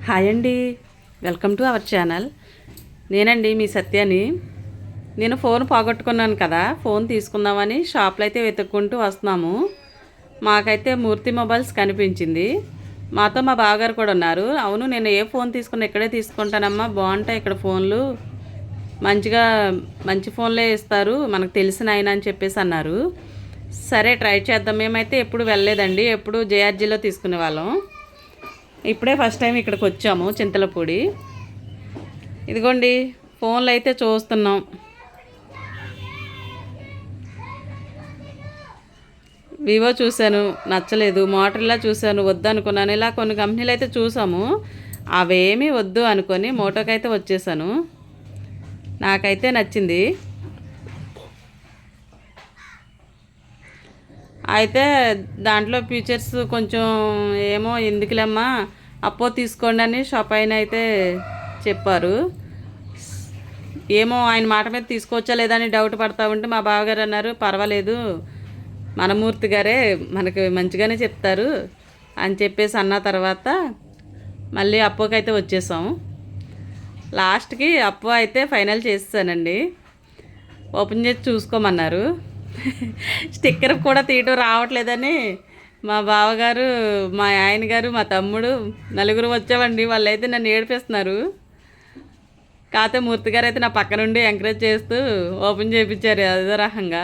Hi అండి, welcome to our channel. నేనండి మీ సత్యాని. నేను ఫోన్ పోగొట్టుకున్నాను కదా, ఫోన్ తీసుకుందామని షాప్లో అయితే వెతుక్కుంటూ వస్తున్నాము. మాకైతే మూర్తి మొబైల్స్ కనిపించింది. మాతో మా బావగారు కూడా ఉన్నారు. అవును, నేను ఏ ఫోన్ తీసుకున్నా ఇక్కడే తీసుకుంటానమ్మా, బాగుంటాయి ఇక్కడ ఫోన్లు, మంచిగా మంచి ఫోన్లే ఇస్తారు మనకు తెలిసిన ఆయన అని చెప్పేసి అన్నారు. సరే ట్రై చేద్దాం. మేమైతే ఎప్పుడు వెళ్ళలేదండి, ఎప్పుడు జేఆర్జీలో తీసుకునే వాళ్ళం. ఇప్పుడే ఫస్ట్ టైం ఇక్కడికి వచ్చాము చింతలపూడి. ఇదిగోండి ఫోన్లు అయితే చూస్తున్నాం. వివో చూశాను, నచ్చలేదు. మోటర్లా చూశాను, వద్దు అనుకున్నాను. ఇలా కొన్ని కంపెనీలు అయితే చూసాము, అవేమీ వద్దు అనుకొని మోటోకైతే వచ్చేసాను. నాకైతే నచ్చింది. అయితే దాంట్లో ఫీచర్స్ కొంచెం ఏమో ఎందుకులేమ్మా అప్పో తీసుకోండి అని షాప్ ఆయన అయితే చెప్పారు. ఏమో ఆయన మాట మీద తీసుకోవచ్చా లేదా అని డౌట్ పడతా ఉంటే మా బావగారు అన్నారు, పర్వాలేదు మనమూర్తి గారే మనకి మంచిగానే చెప్తారు అని చెప్పేసి అన్న తర్వాత మళ్ళీ అప్పోకైతే వచ్చేసాం. లాస్ట్కి అప్పో అయితే ఫైనల్ చేసేసానండి. ఓపెన్ చేసి చూసుకోమన్నారు. స్టిక్కర్ కూడా తీయటం రావట్లేదని మా బావగారు, మా ఆయన గారు, మా తమ్ముడు నలుగురు వచ్చామండి. వాళ్ళైతే నన్ను ఏడిపిస్తున్నారు. కాకపోతే మూర్తి గారు అయితే నా పక్క నుండి ఎంకరేజ్ చేస్తూ ఓపెన్ చేయించారు అదో రకంగా.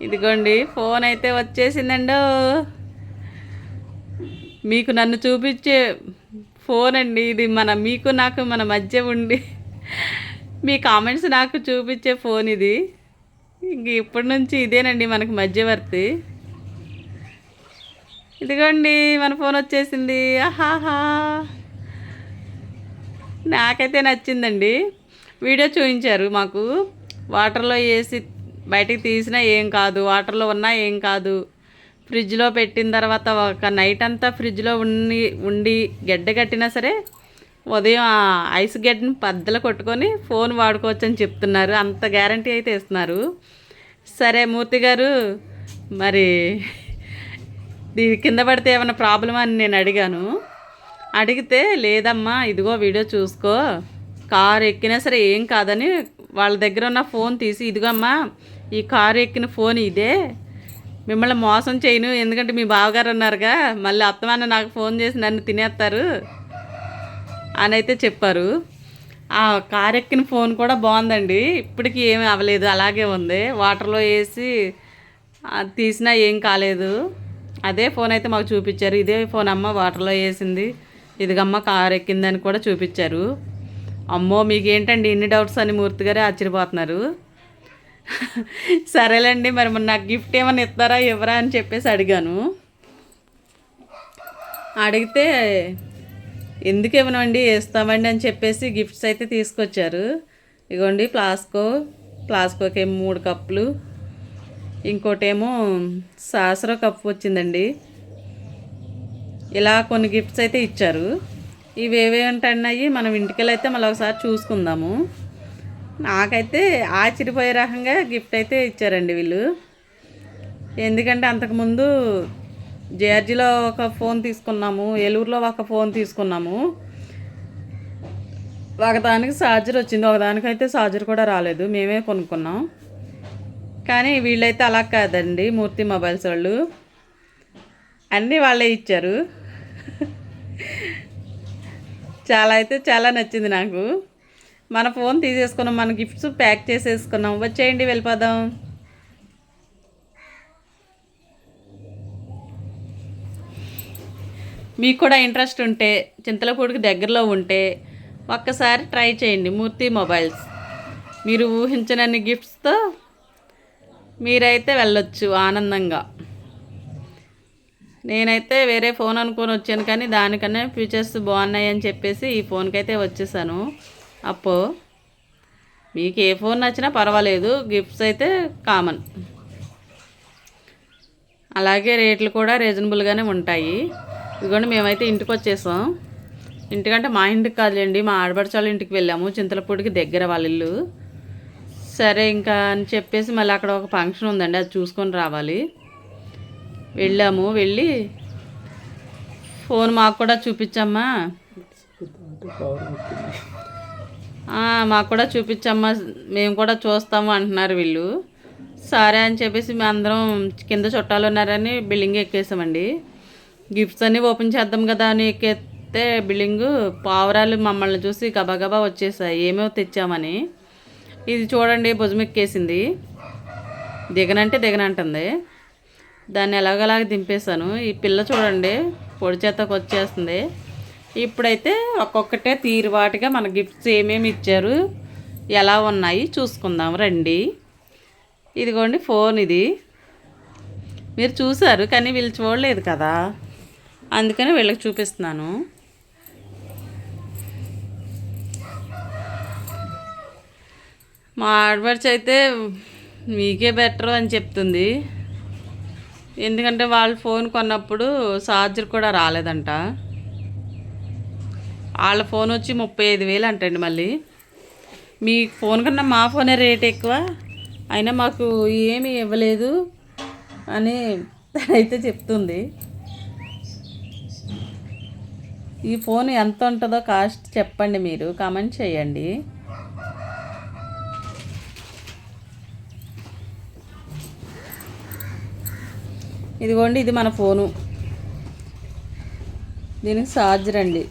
ఇదిగోండి ఫోన్ అయితే వచ్చేసిందండో. మీకు నన్ను చూపించే ఫోన్ అండి ఇది. మీకు నాకు మన మధ్య ఉండి మీ కామెంట్స్ నాకు చూపించే ఫోన్ ఇది. ఇంక ఇప్పటి నుంచి ఇదేనండి మనకు మధ్యవర్తి. ఇదిగోండి మన ఫోన్ వచ్చేసింది. ఆహాహా, నాకైతే నచ్చిందండి. వీడియో చూపించారు మాకు. వాటర్లో వేసి బయటికి తీసినా ఏం కాదు, వాటర్లో ఉన్నా ఏం కాదు. ఫ్రిడ్జ్లో పెట్టిన తర్వాత ఒక నైట్ అంతా ఫ్రిడ్జ్లో ఉండి గడ్డ కట్టినా సరే ఉదయం ఆ ఐస్ గడ్డని పద్దలు కొట్టుకొని ఫోన్ వాడుకోవచ్చు అని చెప్తున్నారు. అంత గ్యారంటీ అయితే ఇస్తున్నారు. సరే మూర్తి గారు, మరి దీని కింద పడితే ఏమైనా ప్రాబ్లమా అని నేను అడిగాను. అడిగితే లేదమ్మా ఇదిగో వీడియో చూసుకో, కారు ఎక్కినా సరే ఏం కాదని వాళ్ళ దగ్గర ఉన్న ఫోన్ తీసి, ఇదిగో అమ్మా ఈ కారు ఎక్కిన ఫోన్ ఇదే, మిమ్మల్ని మోసం చేయను, ఎందుకంటే మీ బావగారు ఉన్నారుగా, మళ్ళీ అత్తమాన నాకు ఫోన్ చేసి నన్ను తినేస్తారు అని అయితే చెప్పారు. ఆ కారు ఎక్కిన ఫోన్ కూడా బాగుందండి, ఇప్పటికీ ఏమీ అవ్వలేదు, అలాగే ఉంది. వాటర్లో వేసి తీసినా ఏం కాలేదు. అదే ఫోన్ అయితే మాకు చూపించారు. ఇదే ఫోన్ అమ్మ వాటర్లో వేసింది, ఇదిగమ్మ కారు ఎక్కిందని కూడా చూపించారు. అమ్మో మీకేంటండి ఇన్ని డౌట్స్ అని మూర్తి గారే ఆశ్చర్యపోతున్నారు. సరేలేండి, మరి నాకు గిఫ్ట్ ఏమైనా ఇస్తారా ఇవ్వరా అని చెప్పేసి అడిగాను. అడిగితే ఎందుకు ఇవ్వనండి వేస్తామండి అని చెప్పేసి గిఫ్ట్స్ అయితే తీసుకొచ్చారు. ఇగోండి ప్లాస్కోకి 3 కప్పులు, ఇంకోటేమో సాసర కప్పు వచ్చిందండి. ఇలా కొన్ని గిఫ్ట్స్ అయితే ఇచ్చారు. ఇవి ఏవేంటన్నాయి మనం ఇంటికెళ్ళి అయితే మళ్ళీ ఒకసారి చూసుకుందాము. నాకైతే ఆశ్చర్యపోయే రకంగా గిఫ్ట్ అయితే ఇచ్చారండి వీళ్ళు. ఎందుకంటే అంతకుముందు జేఆర్జీలో ఒక ఫోన్ తీసుకున్నాము, ఏలూరులో ఒక ఫోన్ తీసుకున్నాము. ఒకదానికి ఛార్జర్ వచ్చింది, ఒకదానికైతే ఛార్జర్ కూడా రాలేదు, మేమే కొనుక్కున్నాం. కానీ వీళ్ళైతే అలా కాదండి, మూర్తి మొబైల్స్ వాళ్ళు అన్నీ వాళ్ళే ఇచ్చారు. చాలా నచ్చింది నాకు. మన ఫోన్ తీసేసుకున్నాం, మన గిఫ్ట్స్ ప్యాక్ చేసేసుకున్నాం. వచ్చేయండి వెళ్ళిపోదాం. మీకు కూడా ఇంట్రెస్ట్ ఉంటే చింతలపూడికి దగ్గరలో ఉంటే ఒక్కసారి ట్రై చేయండి మూర్తి మొబైల్స్. మీరు ఊహించనన్ని గిఫ్ట్స్తో మీరైతే వెళ్ళొచ్చు ఆనందంగా. నేనైతే వేరే ఫోన్ అనుకొని వచ్చాను, కానీ దానికన్నా ఫీచర్స్ బాగున్నాయి అని చెప్పేసి ఈ ఫోన్కి అయితే వచ్చేసాను. అప్పో మీకు ఏ ఫోన్ నచ్చినా పర్వాలేదు, గిఫ్ట్స్ అయితే కామన్. అలాగే రేట్లు కూడా రీజనబుల్గానే ఉంటాయి. ఇదిగోండి మేమైతే ఇంటికి వచ్చేసాం. ఇంటికంటే మా ఇంటికి కాదులేండి, మా ఆడపడుచాళ్ళ ఇంటికి వెళ్ళాము, చింతలపూడికి దగ్గర వాళ్ళ ఇల్లు. సరే ఇంకా అని చెప్పేసి మళ్ళీ అక్కడ ఒక ఫంక్షన్ ఉందండి, అది చూసుకొని రావాలి. వెళ్ళాము. వెళ్ళి ఫోన్ మాకు కూడా చూపించమ్మా, మాకు కూడా చూపించమ్మా, మేము కూడా చూస్తాము అంటున్నారు వీళ్ళు. సరే అని చెప్పేసి మేము అందరం కింద చుట్టాలు ఉన్నారని బిల్డింగ్ ఎక్కేసామండి. గిఫ్ట్స్ అన్నీ ఓపెన్ చేద్దాం కదా అని ఎక్కేస్తే బిల్డింగు పావురాలు మమ్మల్ని చూసి గబగబా వచ్చేసాయి ఏమేమి తెచ్చామని. ఇది చూడండి భుజం ఎక్కేసింది, దిగనంటే దిగనంటుంది. దాన్ని ఎలాగలాగ దింపేశాను. ఈ పిల్ల చూడండి పొడి చేతకు వచ్చేస్తుంది. ఇప్పుడైతే ఒక్కొక్కటే తీరువాటిగా మన గిఫ్ట్స్ ఏమేమి ఇచ్చారు, ఎలా ఉన్నాయి చూసుకుందాం రండి. ఇదిగోండి ఫోన్, ఇది మీరు చూసారు కానీ వీళ్ళు చూడలేదు కదా, అందుకని వీళ్ళకి చూపిస్తున్నాను. మా ఆడపడుచు అయితే మీకే బెటర్ అని చెప్తుంది. ఎందుకంటే వాళ్ళు ఫోన్ కొన్నప్పుడు ఛార్జర్ కూడా రాలేదంట. వాళ్ళ ఫోన్ వచ్చి 35,000 అంటండి. మళ్ళీ మీ ఫోన్ కన్నా మా ఫోనే రేట్ ఎక్కువ, అయినా మాకు ఏమీ ఇవ్వలేదు అని తనైతే చెప్తుంది. ఈ ఫోన్ ఎంత ఉంటుందో కాస్ట్ చెప్పండి, మీరు కామెంట్ చేయండి. ఇదిగోండి ఇది మన ఫోను, దీనికి ఛార్జర్ అండి.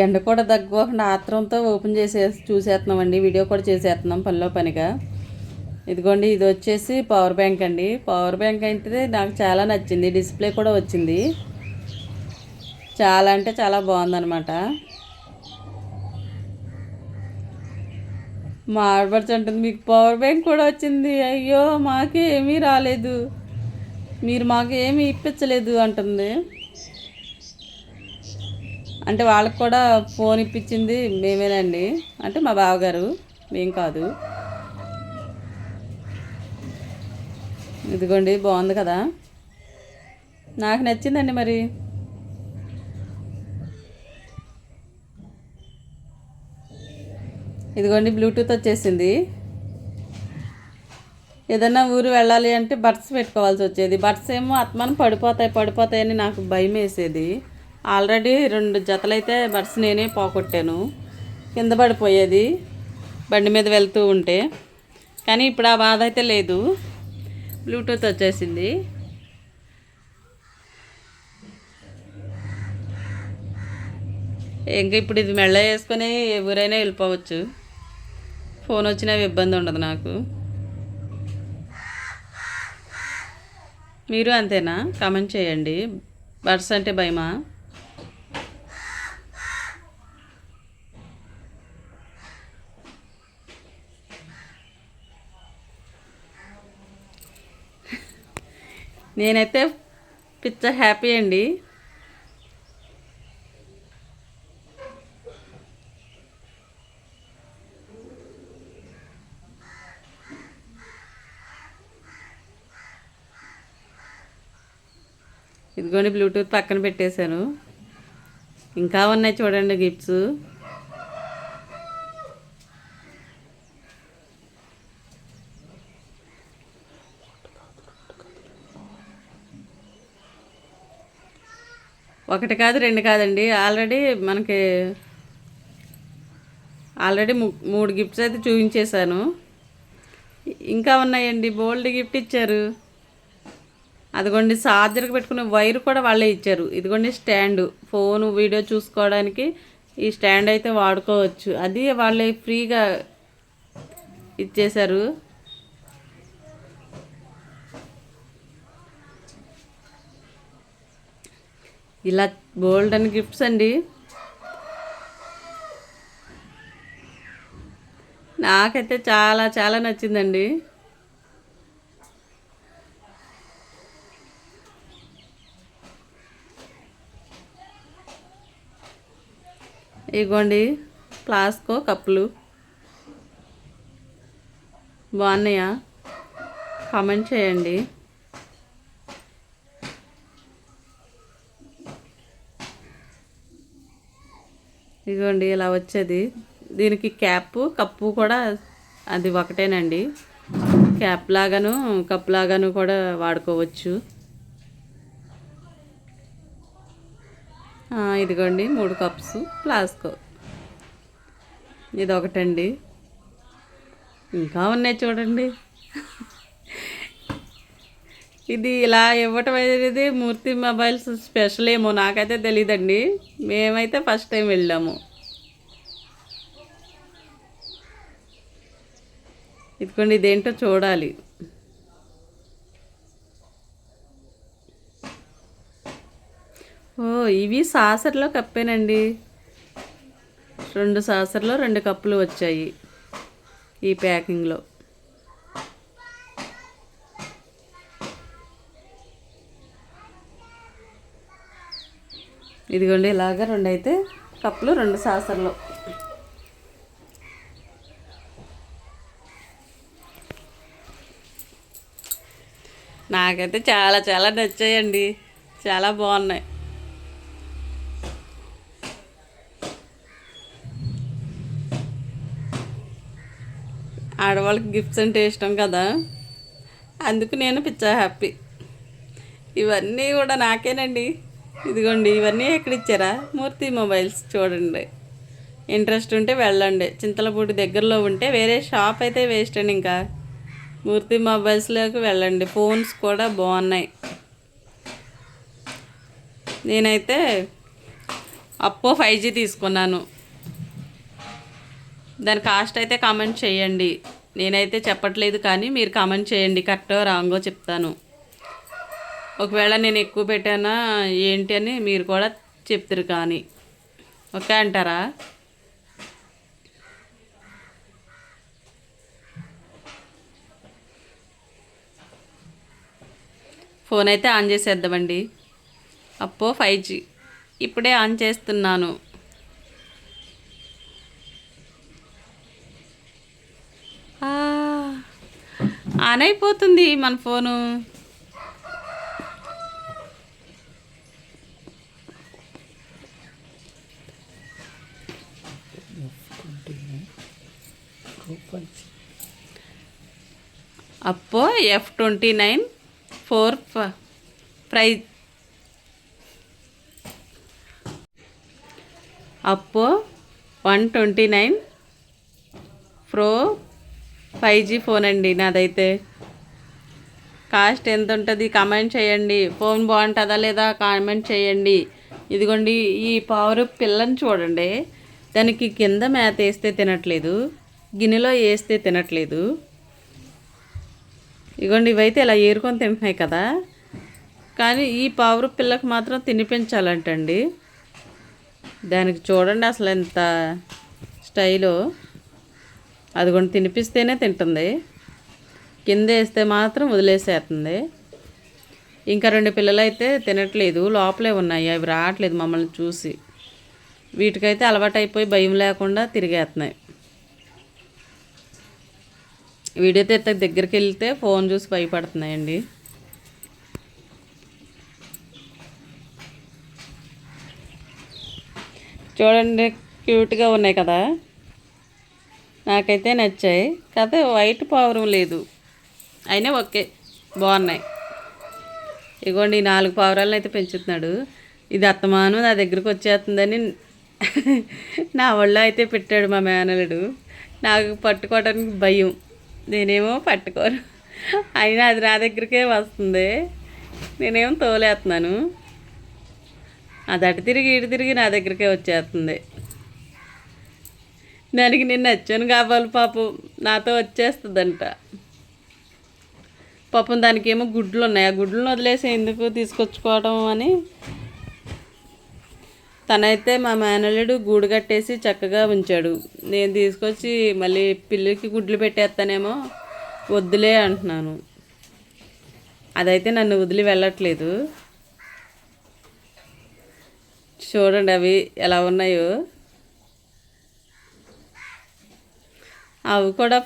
ఎండ కూడా తగ్గకుండా ఆత్రంతో ఓపెన్ చూసేస్తున్నామండి, వీడియో కూడా చేసేస్తున్నాం పనిలో పనిగా. ఇదిగోండి ఇది వచ్చేసి పవర్ బ్యాంక్ అండి. పవర్ బ్యాంక్ అయితే నాకు చాలా నచ్చింది, డిస్ప్లే కూడా వచ్చింది. చాలా అంటే చాలా బాగుందన్నమాట. మా ఆడపడుచు అంటుంది మీకు పవర్ బ్యాంక్ కూడా వచ్చింది, అయ్యో మాకే ఏమీ రాలేదు, మీరు మాకు ఏమీ ఇప్పించలేదు అంటుంది. అంటే వాళ్ళకి కూడా ఫోన్ ఇప్పించింది మేమేనండి, అంటే మా బావగారు, మేం కాదు. ఇదిగోండి బాగుంది కదా, నాకు నచ్చిందండి. మరి ఇదిగోండి బ్లూటూత్ వచ్చేసింది. ఏదన్నా ఊరు వెళ్ళాలి అంటే బడ్స్ పెట్టుకోవాల్సి వచ్చేది. బడ్స్ ఏమో అత్మనం పడిపోతాయని నాకు భయం వేసేది. ఆల్రెడీ 2 జతలైతే బడ్స్ నేనే పోగొట్టాను, కింద పడిపోయేది బండి మీద వెళ్తూ ఉంటే. కానీ ఇప్పుడు ఆ బాధ అయితే లేదు, బ్లూటూత్ వచ్చేసింది. ఇంకా ఇప్పుడు ఇది మెళ్ళ వేసుకొని ఎవరైనా వెళ్ళిపోవచ్చు, ఫోన్ వచ్చినా ఇబ్బంది ఉండదు నాకు. మీరు అంతేనా? కామెంట్ చేయండి. బడ్స్ అంటే భయమా? నేనైతే పిచ్చ హ్యాపీ అండి. ఇదిగోండి బ్లూటూత్ పక్కన పెట్టేశాను, ఇంకా ఉన్నాయి చూడండి గిఫ్ట్స్. ఒకటి కాదు 2 కాదండి, ఆల్రెడీ 3 గిఫ్ట్స్ అయితే చూపించేశాను. ఇంకా ఉన్నాయండి, బోల్డ్ గిఫ్ట్ ఇచ్చారు. అదిగోండి ఛార్జర్కి పెట్టుకునే వైర్ కూడా వాళ్ళే ఇచ్చారు. ఇదిగోండి స్టాండు, ఫోను వీడియో చూసుకోవడానికి ఈ స్టాండ్ అయితే వాడుకోవచ్చు, అది వాళ్ళే ఫ్రీగా ఇచ్చేశారు. ఇలా బోల్డ్ అని గిఫ్ట్స్ అండి. నాకైతే చాలా చాలా నచ్చిందండి. ఇగోండి ప్లాస్కో కప్పులు బాగున్నాయా? కామెంట్ చేయండి. ఇదిగోండి ఇలా వచ్చేది. దీనికి క్యాప్ కప్పు కూడా అది ఒకటేనండి. క్యాప్ లాగాను కప్ లాగాను కూడా వాడుకోవచ్చు. ఇదిగోండి 3 కప్స్ ప్లాస్కో. ఇది ఒకటండి. ఇంకా ఉన్నాయి చూడండి. ఇది ఇలా ఇవ్వటం అనేది మూర్తి మొబైల్స్ స్పెషల్ ఏమో నాకైతే తెలియదండి. మేమైతే ఫస్ట్ టైం వెళ్ళాము. ఇదిగోండి ఇదేంటో చూడాలి. ఓ ఇవి సాసర్లో కప్పేనండి. 2 సాసర్లో 2 కప్పులు వచ్చాయి ఈ ప్యాకింగ్లో. ఇదిగోండి ఇలాగా 2 అయితే కప్పులు 2 సాసర్లో. నాకైతే చాలా చాలా నచ్చాయండి. చాలా బాగున్నాయి. ఆడవాళ్ళకి గిఫ్ట్స్ అంటే ఇష్టం కదా, అందుకు నేను పిచ్చా హ్యాపీ. ఇవన్నీ కూడా నాకేనండి. ఇదిగోండి ఇవన్నీ ఎక్కడ ఇచ్చారా? మూర్తి మొబైల్స్. చూడండి, ఇంట్రెస్ట్ ఉంటే వెళ్ళండి. చింతలపూడి దగ్గరలో ఉంటే వేరే షాప్ అయితే వేస్ట్ అండి. ఇంకా మూర్తి మొబైల్స్లోకి వెళ్ళండి. ఫోన్స్ కూడా బాగున్నాయి. నేనైతే అప్పో 5G తీసుకున్నాను. దాని కాస్ట్ అయితే కామెంట్ చేయండి. నేనైతే చెప్పట్లేదు, కానీ మీరు కామెంట్ చేయండి. కరెక్టో రాంగో చెప్తాను. ఒకవేళ నేను ఎక్కువ పెట్టానా ఏంటి అని మీరు కూడా చెప్తారు. కానీ ఓకే అంటారా? ఫోన్ అయితే ఆన్ చేసేద్దామండి. అప్పో 5G ఇప్పుడే ఆన్ చేస్తున్నాను. ఆన్ అయిపోతుంది మన ఫోను. అప్పో F29 4 ప్రైజ్. అప్పో 129 ప్రో 5G ఫోన్ అండి నాదైతే. కాస్ట్ ఎంత ఉంటుంది కామెంట్ చేయండి. ఫోన్ బాగుంటుందా లేదా కామెంట్ చేయండి. ఇదిగోండి ఈ పావురు పిల్లని చూడండి. దానికి కింద మేత వేస్తే తినట్లేదు, గిన్నెలో వేస్తే తినట్లేదు. ఇదిగోండి ఇవైతే ఇలా ఏరుకొని తింటున్నాయి కదా, కానీ ఈ పావురు పిల్లకు మాత్రం తినిపించాలంటండి. దానికి చూడండి అసలు ఎంత స్టైలో. అదిగోండి తినిపిస్తేనే తింటుంది, కింద వేస్తే మాత్రం వదిలేసేస్తుంది. ఇంకా 2 పిల్లలు అయితే తినట్లేదు, లోపలే ఉన్నాయి. అవి రావట్లేదు మమ్మల్ని చూసి. వీటికైతే అలవాటు అయిపోయి భయం లేకుండా తిరిగేస్తున్నాయి. వీడియో తీస్తే దగ్గరికి వెళ్తే ఫోన్ చూసి భయపడుతున్నాయండి. చూడండి క్యూట్గా ఉన్నాయి కదా, నాకైతే నచ్చాయి. కాకపోతే వైట్ పావురం లేదు, అయినా ఓకే బాగున్నాయి. ఇగోండి 4 పావురాలను అయితే పెంచుతున్నాడు. ఇది అత్తమాను నా దగ్గరికి వచ్చేస్తుందని నా ఒళ్ళో అయితే పెట్టాడు మా మేనలుడు. నాకు పట్టుకోవడానికి భయం, నేనేమో పట్టుకోను. అయినా అది నా దగ్గరికే వస్తుంది, నేనేమో తోలేస్తున్నాను. అది అటు తిరిగి ఇటు తిరిగి నా దగ్గరికే వచ్చేస్తుంది. దానికి నేను నచ్చాను కావాలి పాపం, నాతో వచ్చేస్తుందంట. పాపం దానికి ఏమో గుడ్లు ఉన్నాయి, ఆ గుడ్లను వదిలేసి ఎందుకు తీసుకొచ్చుకోవడం అని తనైతే మా మేనల్లుడు గూడు కట్టేసి చక్కగా ఉంచాడు. నేను తీసుకొచ్చి మళ్ళీ పిల్లికి గుడ్లు పెట్టేస్తానేమో వద్దులే అంటున్నాను. అదైతే నన్ను వదిలి వెళ్ళట్లేదు. చూడండి అవి ఎలా ఉన్నాయో. అవి కూడా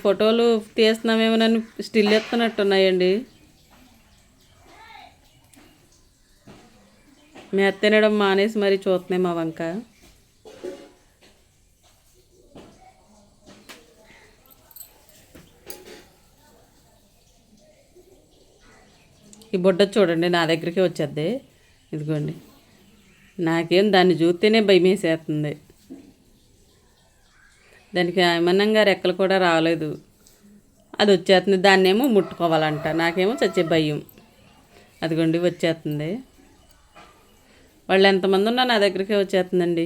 ఫోటోలు తీస్తున్నామేమో నన్ను స్టిల్ ఎత్తున్నట్టున్నాయండి. మేత తినడం మానేసి మరీ చూస్తున్నాయి మా వంక. ఈ బుడ్డ చూడండి నా దగ్గరికి వచ్చేద్ది. ఇదిగోండి, నాకేం దాన్ని చూస్తేనే భయం వేసేస్తుంది. దానికి ఏమన్నంగా రెక్కలు కూడా రాలేదు, అది వచ్చేస్తుంది. దాన్నేమో ముట్టుకోవాలంట, నాకేమో చచ్చే భయం. అదిగోండి వచ్చేస్తుంది. వాళ్ళు ఎంతమంది ఉన్నా నా దగ్గరికే వచ్చేస్తుందండి.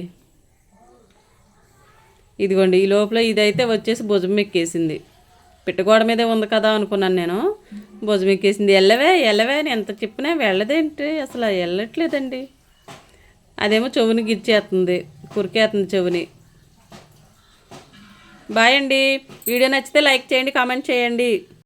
ఇదిగోండి ఈ లోపల ఇదైతే వచ్చేసి భుజం ఎక్కేసింది. పిట్టగోడ మీదే ఉంది కదా అనుకున్నాను నేను. భుజం ఎక్కేసింది. ఎల్లవే అని ఎంత చెప్పినా వెళ్ళదేంటి, అసలు వెళ్ళట్లేదండి. అదేమో చెవుని గిచ్చేస్తుంది, కురికేస్తుంది చెవుని. బాయ్ అండి. వీడియో నచ్చితే లైక్ చేయండి, కామెంట్ చేయండి.